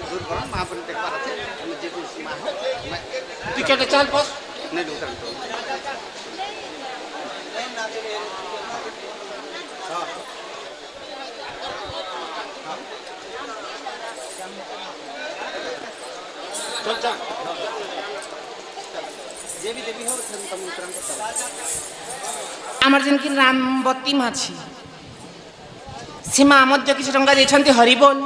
दूर करो महापुर देखबार আছে আমি যে কোন সীমা हो তুই কেটে চাল বস नहीं दूर कर चल चल जे भी देवी हो तुम तुरंत चलो आमर जिनकी रामवती माछी सीमा मध्य किसी टंका देछन्ति हरिबोल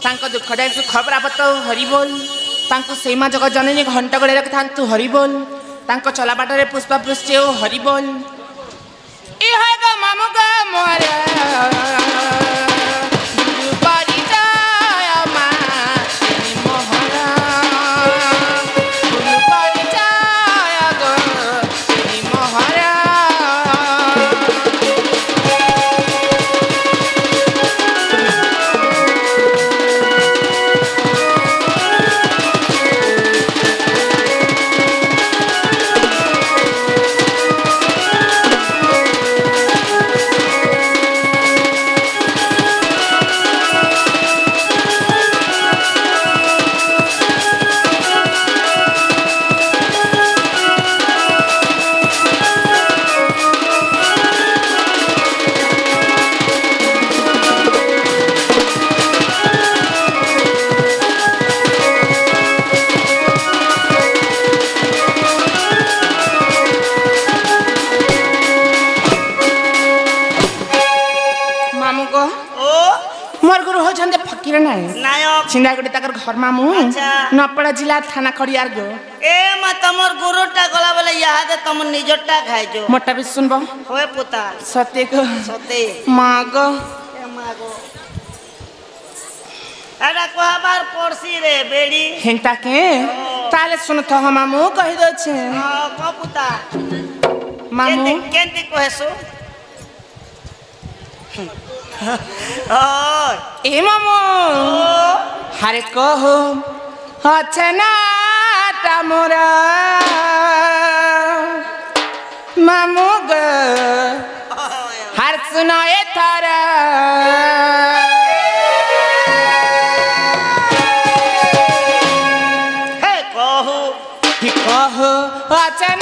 तांको दुखदाय खबर आपत हरिबोल तांको सीमा जगत जननी घंटा गड़े रखिथान्तु हरिबोल तांको चला बाटरे पुष्पा पुष्टे हरिबोल ए हाय ग मामु ग मोरे छिंदागुड़ी तकर घर मामू नपड़ा जिला थाना खड़ियार गो ए मा तमर गुरुटा गला बोले याद तम निजटा खाइ जो मोटा भी सुनबो होए पुता सत्य को सते मागो ए मागो एडा कोहा बार पड़सी रे बेड़ी हेंटा के ताले सुन तो हम मामू कहि दो छे हां को पुता मामू केंती कोहेसु ए मामू हरे कहो अच्छा मोरा मामू ग हर सुनाए थारा हे कहो अच्छा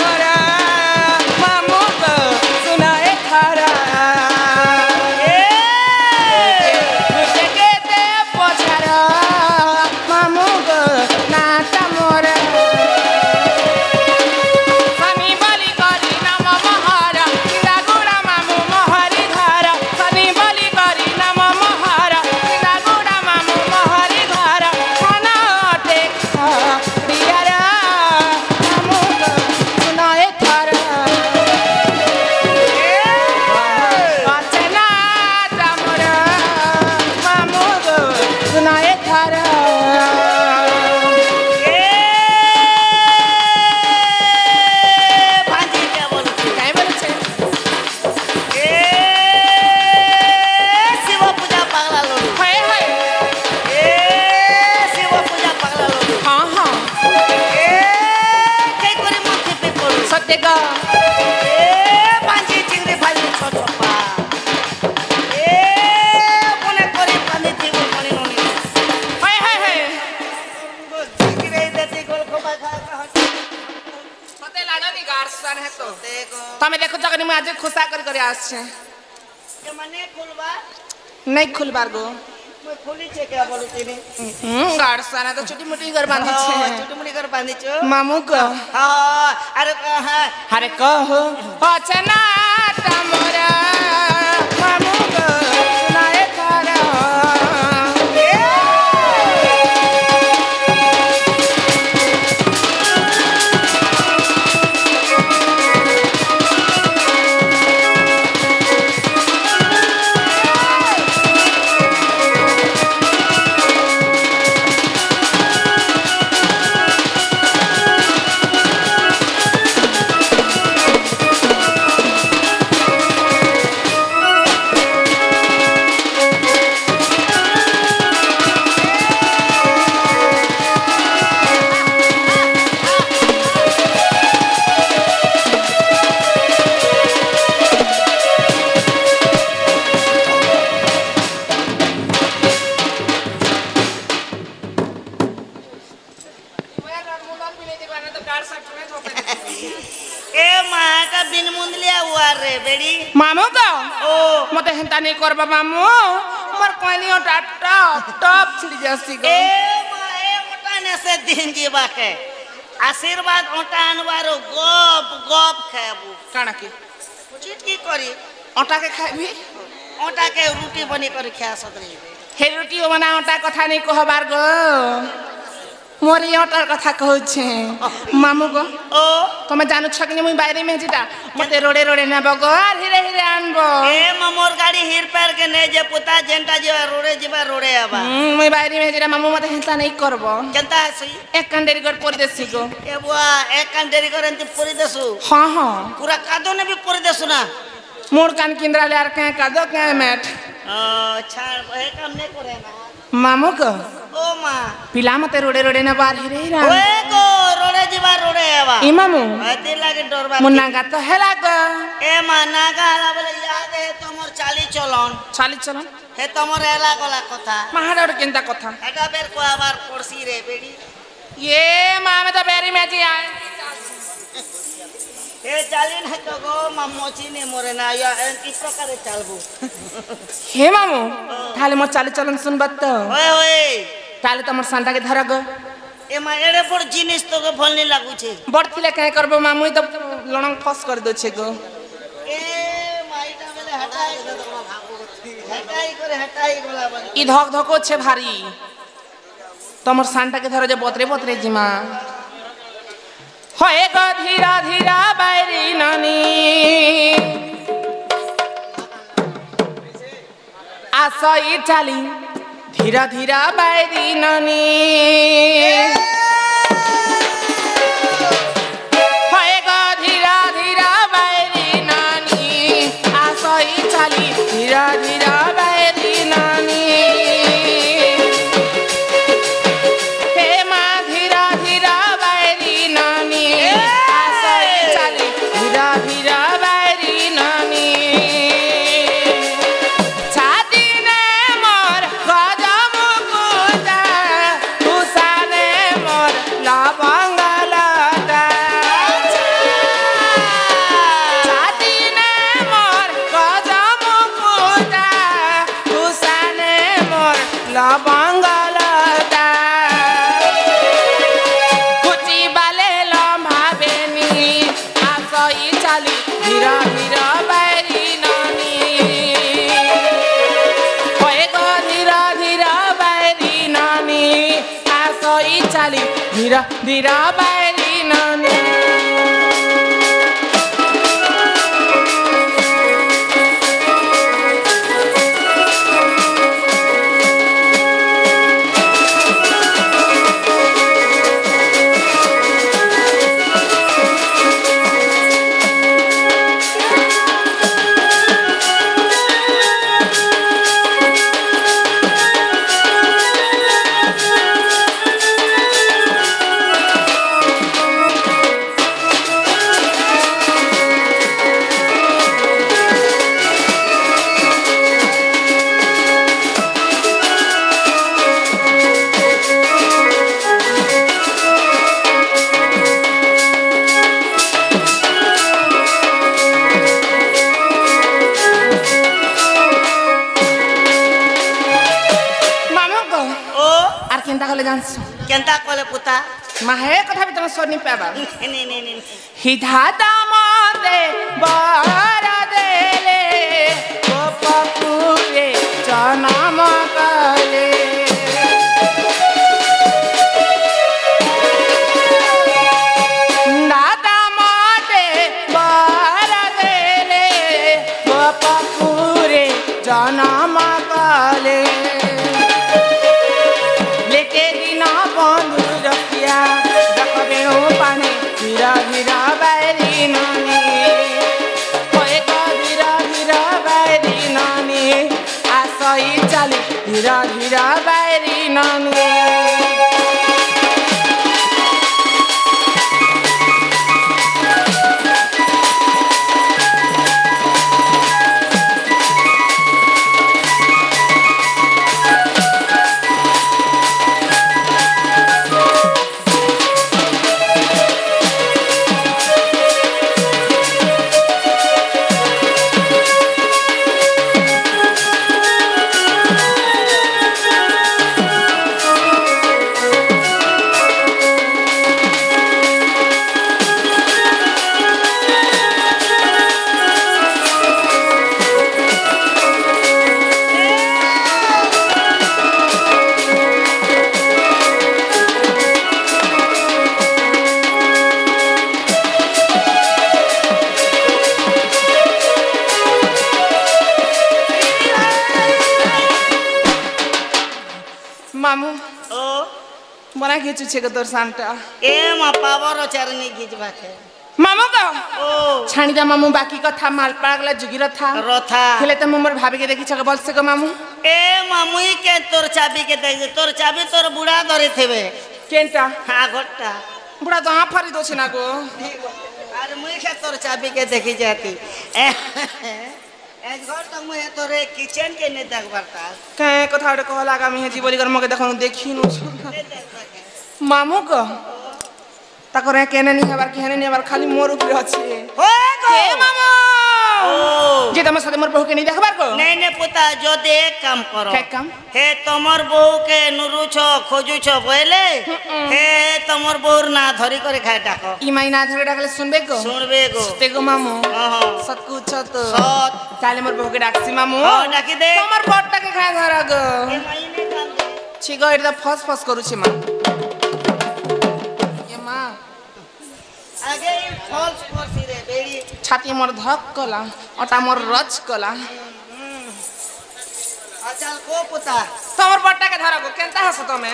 मोरा मामू ग सुनाए थारा तमे देखो जगनी में आज खुशा कर आछे के मने खुलबा नहीं खुलबार गो मैं खुली छे के बोलु तिनी गाड़ सारा तो छोटी मोटी घर बांधी छे छोटी मोटी घर बांधी छो मामू को हां अरे हां अरे कहो अच्छा ना तमरा मामू को सुनाए थारा मामू को ओ मते हेंता नहीं करबा मामू मोर कोनी ओटा टप टप छिड़ी जासी गो ए ओटा ने से दिन जीवा के आशीर्वाद ओटा अनवारो गप गप खाबू काना के चिटकी करी ओटा के खाइबी ओटा के रोटी बनी कर खा सकरी हे रोटी बना ओटा कथा नहीं कहबार गो मोर ये ओटार कथा कहू छे मामू गो ओ तुम जानु छ कि मुई बाहरी में जिटा मते रोडे रोडे ना बगो हिरे हिरे आनबो ए मोर गाड़ी हिर पैर के ने जे पुता जेंटा जे रोडे रोडे आबा मुई बाहरी में जिटा मामू मते हिंसा नहीं करबो केनता हसी एक कंडेरी कर पोर देसी गो ए बुआ एक कान देरी करन ती पूरी देसु हां हां पूरा कादो ने भी पूरी देसु ना मोर कान किंद्रा ले आर के कादो के मैट छाड़ ए काम नहीं करे ना मामू को ओ मां पिला मते रोडे रोडे ना बाहर हिरे हिरे ओए गो रोडे जीवा रोडे आबा ई मामू अति लागे डरबा मुन्ना गा तो हेला गो ए माना गाला बोले याद है तमोर चाली चलन चाली चलन हे तमोर एला गला कथा महाडर केंता कथा एटा बेर को आबार पड़सी रे बेड़ी ये मामे तो बेरी में जी आए हे चाली न तो गो मम्मोची ने मोरे ना या किस प्रकार चालबू हे मामू थाले मोर चाली चलन सुन बत ओए ओए ताले तो मोर सांता के धरग ए मा एड़े बड़ जिनिस तो के भल नहीं लागू छे बड़ थिले काय करबो मामू तो लणंग फस कर दो छे गो ए माइटा बेले हटाई गोला बन ई धक धको छे भारी तमर सांता के धर जे बोतरे बोतरे जिमा होए गो धीरा धीरा बैरी नानी आसई चाली धीरा धीरा बैरी नानी होए गो धीरा धीरा बैरी नानी आसई चाली धीरा धीरा बैरी नानी हे माँ धीरा धीरा बैरी नानी आसई चाली धीरा धीरा बैरी नानी छाती ने मोर गजा मुकुटा तुसाने मोर लवंगलता छाती ने मोर गजा मुकुटा तुसाने मोर लवंगलता कुची बाले लम्हा बेनी आसई चाली धीरा धीरा बैरी नानी होए गो धीरा धीरा बैरी नानी आसई चाली धीरा धीरा बैरी नानी मामू को ओ आर केंता कले जानस केनता कोले पुता माहे कथा भी तुम सोनी पाबा नहीं हिधाता मते बारा देले गोपपुरे जनम काले दाता मते बारा देले गोपपुरे जनम काले लेके दिना बंधु रखिया देखबे ओ पानी धीरा धीरा बैरी नानी होए गो धीरा धीरा बैरी नानी आसई चाली धीरा धीरा बैरी नानी मामू ओ बना के चुचे के तोर सांटा ए मा पावर चरनी गिजबा के मामू को ओ छाणी दा मामू बाकी कथा माल पागला जुगी रथा रथा हेले त मोर भाभी के देखि छक बोल से को मामू ए मामुई के तोर चाबी के देख तोर चाबी तोर बुढ़ा धरे थेबे केनटा हाँ घोटा बुढ़ा तो हां फरी दोछ ना गो अरे मुई के तोर चाबी के देखी जाती ए घर तो मुई तोरे किचन के ने देख बरता के कथा रे कह लागा मी जी बोली कर मके देखनु देखी नु ने देख बके मामू को ताकर केने नहीं हबार केने नहीं हबार खाली मोर ऊपर अछि हो के मामू ओ जे तम साथे मोर बहू के नहीं देखबार को नहीं ने पुता जो दे काम करो के काम हे तमर बहू के नुरु छ खोजु छ बोले हे तमर बहूर ना धरी करे खाए डाको ई महीना धरे डाकले सुनबे को सुनबे गो ते को मामू हां सत कुछ तो सत काले मोर बहू के डाकसी मामू हां डाकी दे तमर बट्टा के खाए धरा गो ए महीने काम दे छी गो एटा फस फस करू छी मां ये मां आगे फॉल्स करसी रे बेड़ी छाती मोर धक कला अटा मोर रच कला अचल को पुता तमर बट्टा के धरा गो केनता हस तमे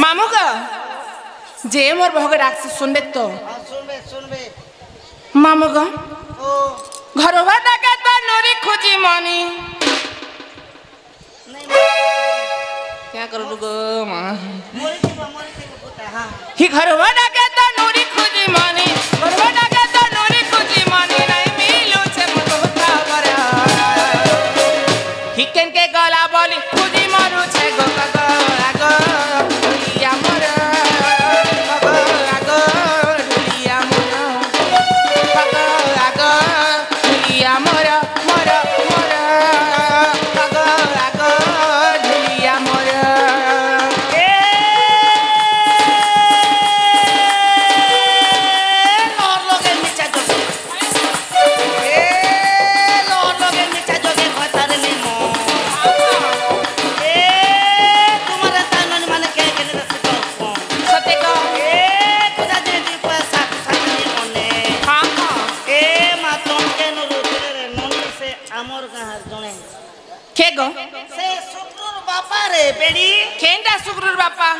मामू का जे मोर बहू के डाकसी सुनबे तो हां सुनबे मामू का ओ घरवा डाका त नोरी खोजी मनी नहीं क्या करू गो मां मोरी के पुता हां ही घरवा डाका त नोरी खोजी मनी घरवा डाका त नोरी खोजी मनी नहीं मिलो छे मोर होता बरा ही केन के गला बोली खोजी मरु छे गो गो आगो ढुलिया मोर गो आगो ढुलिया मोर गो आगो ढुलिया मोर मोर मोर गो आगो ढुलिया मोर ए लोर लोगे नीचा जोगे ए लोर लोगे नीचा जोगे भतार ने मो ए तुम्हारे तानन माने के ने रस को सते को ए खुदा दे दी पैसा सानी कोने हाँ हाँ ए मा तुम के नु रुतरे रे ननी से हमर गाहर जणे के गो से शुक्र बापा रे बेड़ी केंटा शुक्र बापा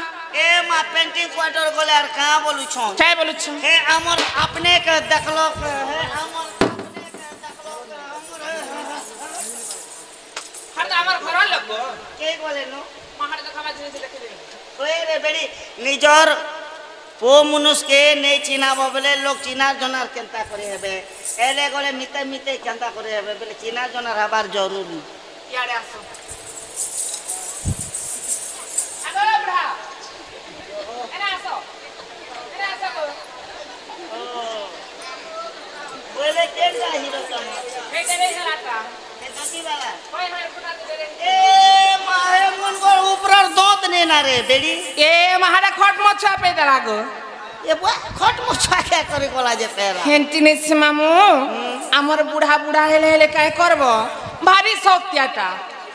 ए मा पेंटिंग क्वार्टर गोले आर का बोलु छौ काय बोलु छु हे हमर अपने के देखलो हे हमर अपने के देखलो हमर हर हमर घर लगो के बोले नो पहाड़ देखा जिने देखे दे ओए रे बेड़ी निजर पो मनुष्य के नहीं चिनाबो बोले लोग चिना जनार केनता करे हेबे एले गोले मिते मिते केनता करे हेबे बोले चिना जनार हबार जरूरी यारे आसो आगो बुढ़ा एना आसो गो बोले केनता हीरो तम हे देवे हलाता हे दती वाला होय होय फुटा दे रे ए माहे मन को ऊपर दोत ने ना रे बेड़ी ए महारा खट मछा पे दरागो ए बुआ खट मुछा के करे कोला जे पेरा हेंटी ने से मामू हमर बुढ़ा बुढ़ा हेले हेले काय करबो भारी शौकियाटा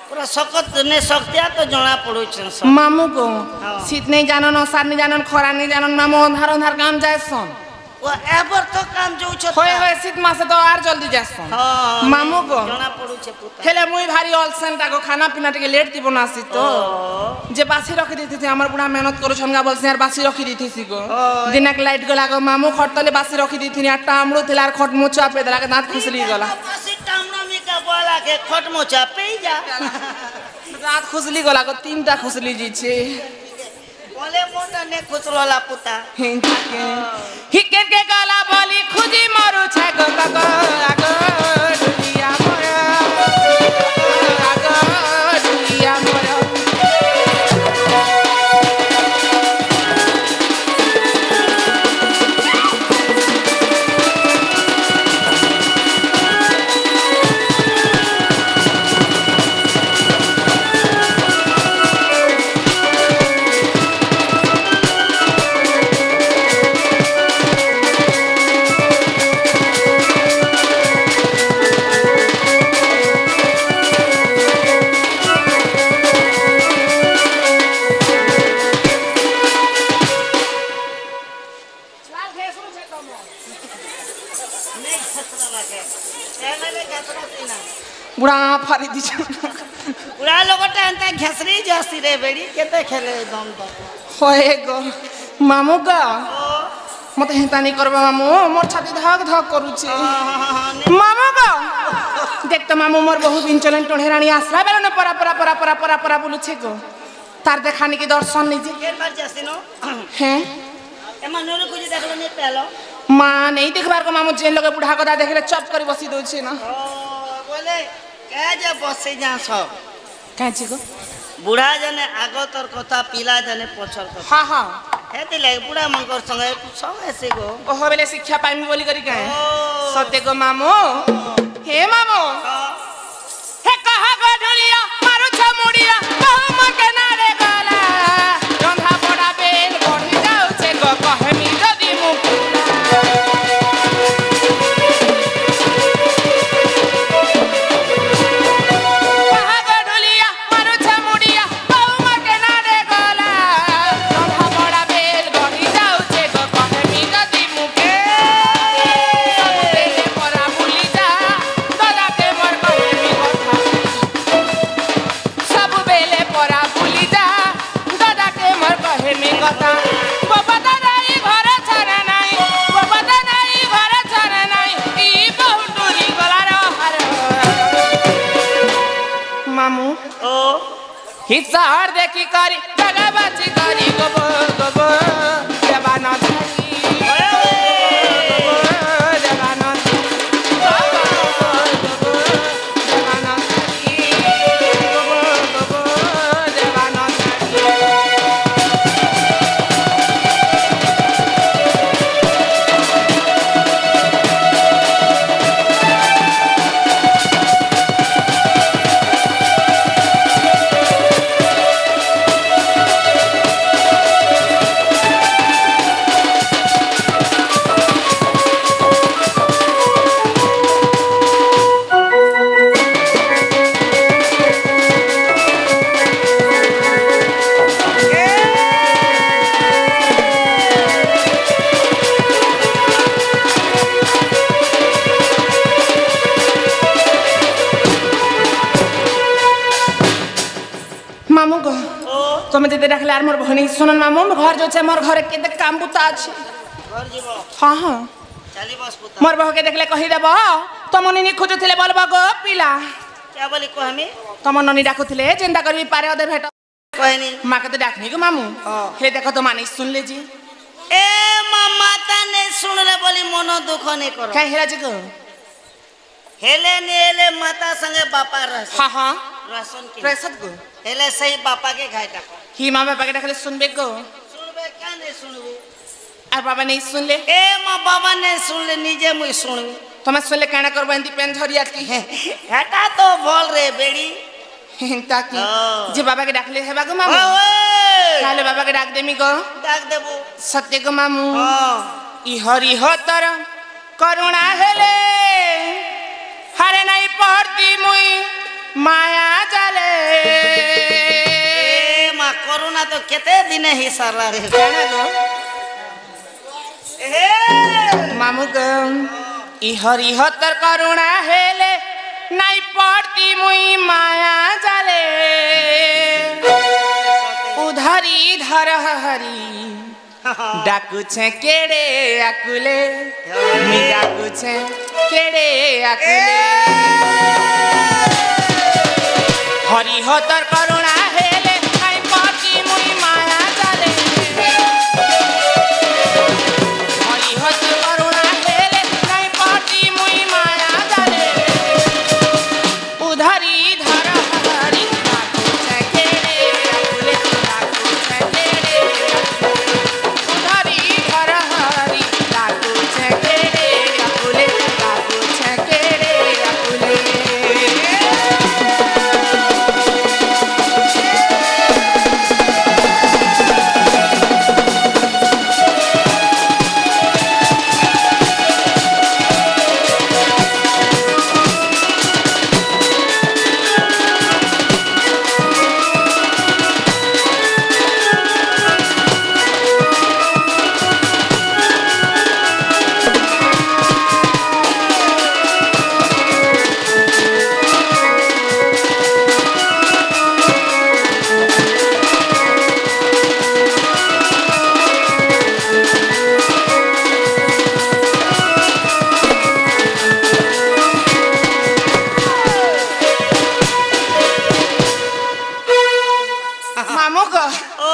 पूरा सकत ने सकतिया तो जना पड़ो छन सब मामू को हाँ। शीत नहीं जानन असार नहीं जानन खरा नहीं जानन मामू अंधार अंधार काम जायसन वो एबर तो काम जो छ होय होय शीत मासे तो आर जल्दी जायसन हां मामू को जना पड़ो छ पुता हेले मुई भारी ऑलसन ताको खाना पीना टिके लेट दी बनासी तो जे बासी रखी देती थी हमर बुढ़ा मेहनत करू छनगा बोलसे यार बासी रखी दी थी गो दिनक लाइट गला गो मामू खटले बासी रखी दी थी आटा आमड़ो थेला खट मुचा पे दला के दांत खुसली गला पासी टामना में का बोला के खट मोचा पे जा दांत खुसली गला को तीनटा खुसली जी छे बोले मोटा ने खुसरोला पुता हिके के गला बोली खुदी मरु छे गो गो आगो ढुलिया मोर आगो ढुलिया मोर बुढ़ा लोगटा एंता घसरी जासी रे बेड़ी केते खेले दम दम होए गो मामू गा मते हेता नहीं करबा मामू मोर छाती धक धक करूची मामू गा देख तो मामू मोर बहु बिंचलन टोढेराणी आसला बेला न परा परा परा परा परा परा बोलुछे गो तार देखानी के दर्शन नहीं जे केर बार जासी नो हैं एमा नोरे कुछ देखलो नहीं पेलो मां नहीं देखबार को मामू जेन लगे बुढ़ा कदा देखले चप करी बसी दोछे ना ओ बोले के जे बसे जा सब काची गो बुढ़ा जने आगो तोर कथा पिला जने पछर कथा हां हां हेती लागे बुढ़ा मनकर संगे संगे से गो ओहो बेले शिक्षा पाइमी बोली करी काहे सत्य गो मामू हे मामू हे कहा गो ढोलिया मारू छ मुड़िया कहू मके ना रे गला रंधा बड़ा बेल बढ़ी जाऊ छे गो कहमी जदी मुकुला कहा गो ढोलिया मारू छ मुड़िया कहू मके ना रे गला रंधा बड़ा बेल बढ़ी जाऊ छे गो कहमी जदी मुके सब बेले परा भूली जा दादा के मोर कहमी कथा सब बेले परा भूली जा दादा के मोर कहमी कथा बाबा दादाई घर छाड़े नहीं बाबा दादाई घर छाड़े नहीं ई बहुत दूरी गला हर मामू ओ हिसार देखी करी जगह बाची करी गोबो गोबो जवाना धारी गोबो जवाना गोबो जवाना धारी गोबो गोबो जवाना धारी मामू गो तुम जते रखले आर मोर भनी सुनन मामू घर जो छे मोर घर के देख काम बुता अछि घर जीवो हां हां चली बस पुता मोर बह के देखले कहि देबो तुम ननी खोजुथिले बोलबा गो पिला क्या बोली कहमी तुम ननी डाकुथिले चिंता करबी पारे ओदे भेट कहनी मां के तो डाकनी गो मामू हे देखो तो माने सुन ले जी ए मामा तने सुन रे बोली मनो दुख नहीं करो काहे हेला जी गो हेले ने हेले माता संगे बापा रहस हां हां राशन के प्रेसत गो हेले सही बापा के घाय टाको ही मां बापा के देखले सुनबे गो सुनबे क्या नहीं सुनबे आर बाबा नहीं सुन ले ए मां बाबा ने सुन ले निजे मुई सुनबी तुम सुन ले काना करबो एंती पेन झरिया की हेटा तो बोल रे बेड़ी ताकि हाँ। जे बाबा के डाकले हेबा गो मामू ओए काले बाबा के डाक देमी गो डाक देबो सत्य गो मामू हां ई हरि हो तर करुणा हेले हरे नहीं पड़ती मुई माया जाले ए मां कोरोना तो केते दिन ही सारा रे काना गो ए मामू गो ई हरि हो तर करुणा हेले नहीं पड़ती मुई माया जाले उधरी धर हरी डाकू छे केड़े आकुले मी डाकू छे केड़े आकुले हरि हो तर करुणा हेले नहीं पड़ती मुई माया जाले हरि हो तर करुणा हेले नहीं पड़ती मुई माया जाले उधरी धर हरी डाकू छे केड़े आकुले डाकू छे केड़े आकुले उधरी धर हरी डाकू छे केड़े आकुले डाकू छे केड़े आकुले मामू को ओ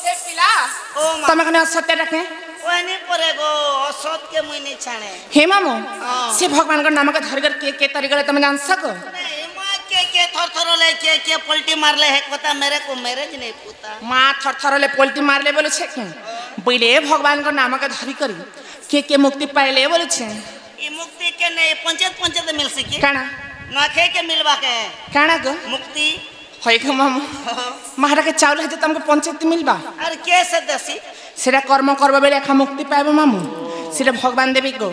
ए पिला ओ मा तमे कने सत्य रखे ओनी परे गो असत के मुई नहीं छाणे हे मामू हाँ। से भगवान को नाम का धरकर के तरीके तमे जान सको नहीं मां के थर थर ले के पलटी मारले है पता मेरे को मैरिज नहीं पुता माँ थर थर ले पोल्टी मारले बोले छे के पहिले भगवान को नाम का धरी करी के मुक्ति पाइले बोले छे ई मुक्ति के नहीं पंचायत मिल सकी काना नखे के मिलवा के काना गो मुक्ति होय के मामू महारा के चावल है जो तुमको पंचायत मिलबा अरे कैसे दसी सेरा कर्म करबा बेले एखा मुक्ति पाइबो मामू सेरा भगवान देवी को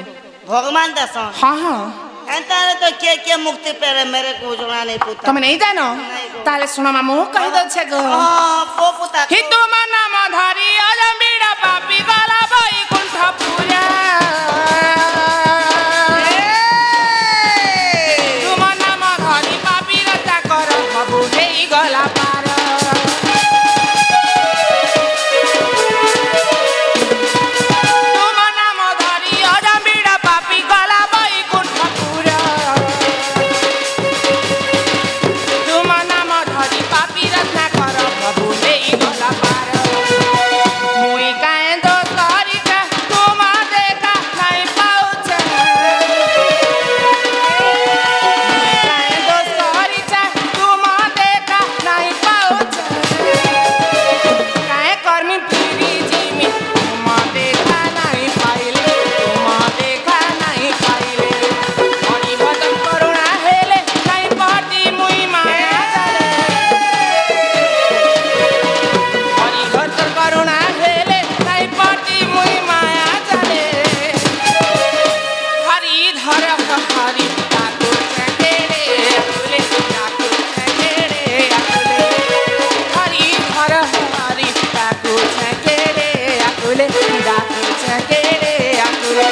भगवान दसन हाँ हाँ एंता तो के मुक्ति पेरे मेरे को जुड़ा नहीं पुता तुम नहीं जानो ताले सुनो मामू कहि दो छे गो हां पो पुता हितु नाम धरी अजमीरा पापी गला भाई कुंठ पूजा तुम नाम धरी पापी रता कर बाबू देई गला पार तुम नाम धरी अजमीरा पापी गला भाई कुंठ पूजा तुम नाम धरी पापी रता कर बाबू देई गला पार मुई काहे दोष करी के तुम देखा नहीं पाउछे मुई काहे दोष करी के तुम देखा नहीं पाउछे काहे कर्मी फिरी जिमी तुम देखा नहीं पाइले तुम देखा नहीं पाइले हरि भजन करुणा हेले नहीं पटी मुई माया जाले हरि भजन करुणा हेले नहीं पटी मुई माया जाले हरि धर हरि ठाकुर चंदेरे अकुले ठाकुर चंदेरे अकुले हरि धर हरि ठाकुर चंदेरे अकुले ठाकुर चंदेरे अकुले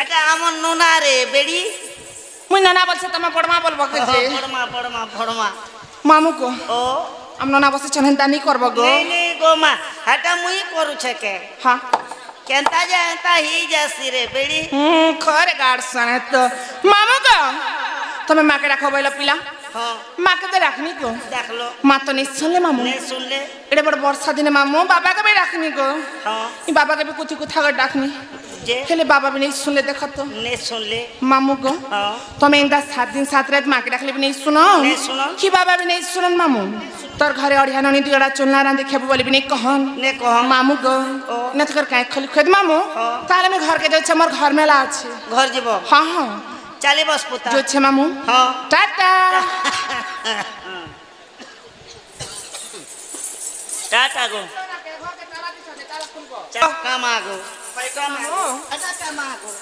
এটা আমার নোনা রে বেড়ি मुई नाना बोल से तमा पड़मा बोल बके जे পড়মা मामू को ও हम नाना बोल से चनहता नहीं करबो गो नहीं नहीं गो মা এটা মুই করু ছকে हाँ কেনতা যে এতা হি যাসি রে বেড়ি खरे गाड़ सने तो मामू को तुम्हें माँ के रखो बोलो पिला হ্যাঁ माँ के तो रखनी को দেখলো माँ तो नहीं सुन ले मामू নে শুনলে एडे बड़ वर्षा दिन मामू बाबा के भी रखनी को হ্যাঁ ये बाबा के भी कुछ कुछ अगर रखनी যে खेले बाबा भी नहीं सुन ले देखो तो নে শুনলে मामू को হ্যাঁ तुम्हें इंदा 7 दिन 7 रात माँ के रख ले भी नहीं सुनो नहीं सुनो। कि बाबा भी नहीं सुनन मामू तोर घरे अड़िया ननी दुगड़ा चुनला रांधे खेबू बोली भी नहीं कहन নে কহ मामू को ओ। न तो कर काहे खली खुद मामू हाँ। ताले में घर के जो छे मोर घर में ला छे ঘর যাব हाँ हाँ চালি বস পুতা जो छे मामू হ্যাঁ टाटा টাটা গো কামাগো কামাগো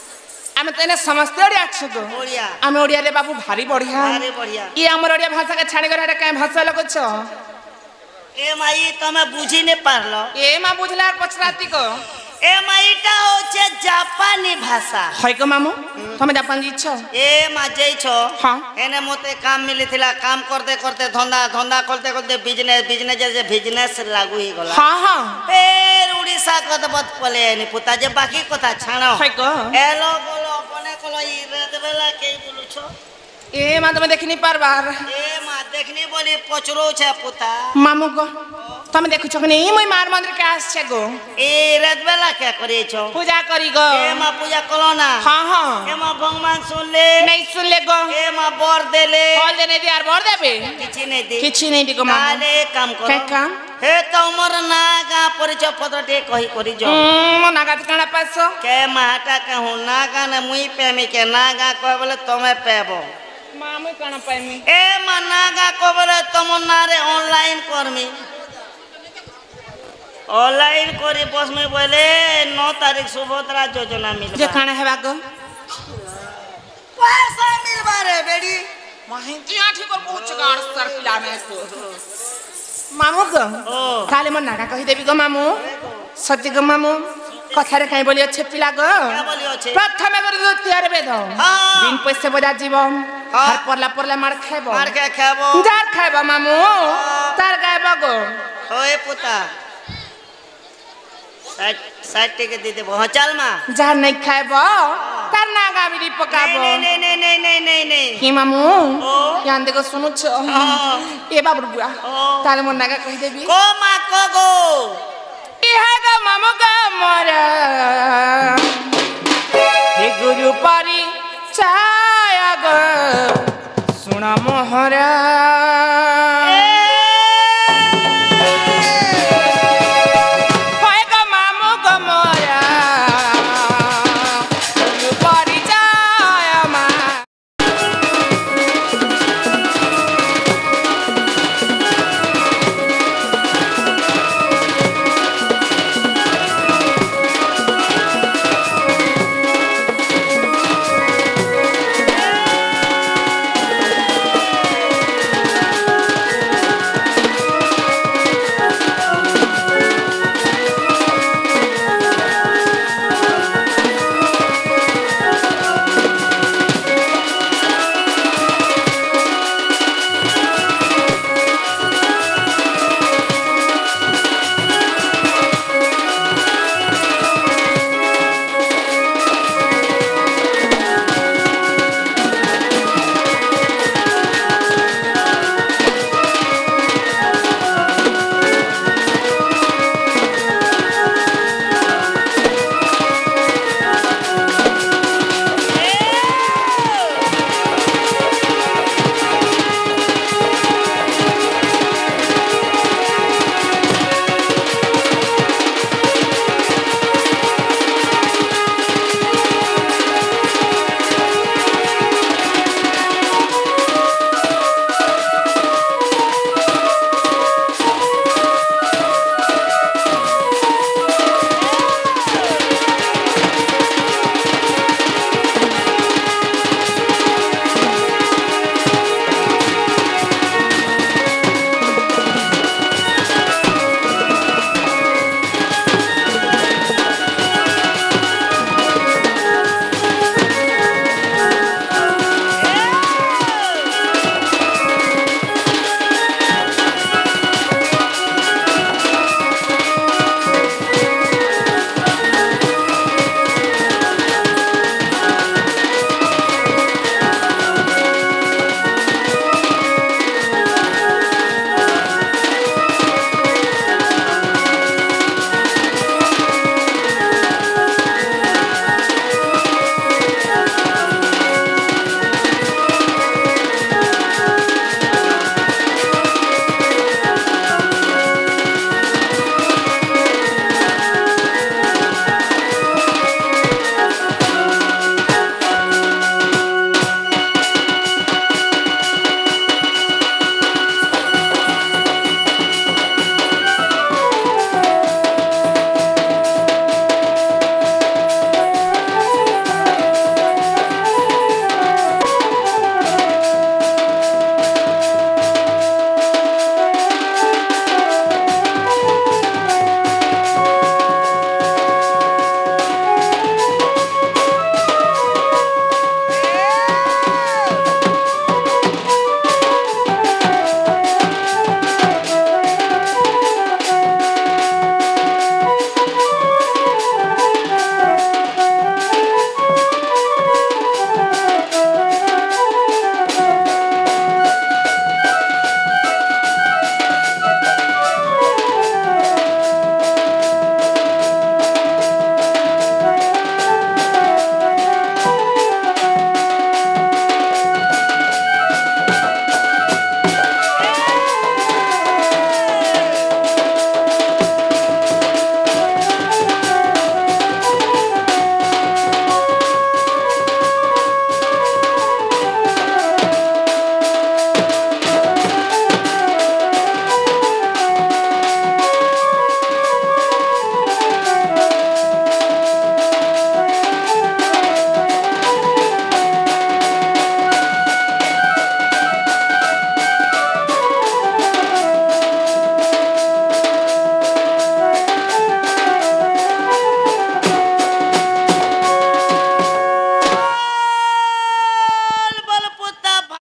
आमे तेने समझते ओडिया छ गो ওড়িয়া आमे ओडिया रे बाबू भारी बढ़िया আরে বড়িয়া ये हमर ओडिया भाषा के छाड़ी करे काहे भाषा लगो छ এ মাই তুমি বুঝি নে পারলো ए मा बुझलार पछराती को এ মাইটা হচ্ছে জাপানি ভাষা হয় को मामू তুমি जापान जी छ এ মা যেইছ हाँ এনে মতে কাম মিলিଥିଲା কাম করতে করতে ধন্দা করতে করতে বিজনেস লাগু হয়ে গলা हाँ हाँ ফের উড়িষ্যা কদবত পলে নি পুতা যে বাকি কথা ছাড়ো হয় को এলো বলো কোনে কলো ই রাত বেলা কে বলুছ ए मा তুমি देखनी पारबार এ মা দেখনি বলি পচরো ছে পুতা मामू को তুমি देखु छ कि नहीं মই मार मंदिर के आस छ गो এ রাত বেলা কে করেছ पूजा करी गो এ মা পূজা করো না हाँ हाँ এ মা ভগবান শুনলে नहीं सुन ले गो এ মা বর দেলে बोल देने दे यार बोल देबे কিছু নেই দে किछि नहीं दिगो मामू তাহলে কাম के করো काम হে তোমার না গা পরিচয় পত্র टे কহি করি যাও मना गात काना पासो के माटा कहूँ ना गा ना मुई प्रेमी के ना गा कह बोले तुम्हें पेबो मामू काना पाइमी ए मना गा कह बोले तुम ना रे ऑनलाइन ऑनलाइन करमी ऑनलाइन करी बसमे बोले 9 तारीख सुभद्रा योजना जे मिलबा काणे हेबा गो पैसा मिलबा रे बेडी महिंती आठी को पूछ गाड़ सर पिला में तो मामू गो ओ काले मन नागा कहि देबी गो मामू सत्य गो मामू कथारे काई बोली अच्छे पिला गो क्या बोली अच्छे प्रथमे कर दो त्यार बेद हाँ। बिन पैसे बजा जीव हर परला मार खाइबो मार के खाबो जार खाइबो मामू तार गाइबो गो ओए पुता साइड टिके दे देबो हां चल मां जार नहीं खाइबो तार ना गाबिरी पकाबो नहीं कि मामू ओ। यान देखो सुनु छ ए बाबू बुआ ओ। ताले मन नागा कहि देबी को मां को गो इहा गा मामू गा मोरा हे गुरु परी छाया गो सुना मोहरा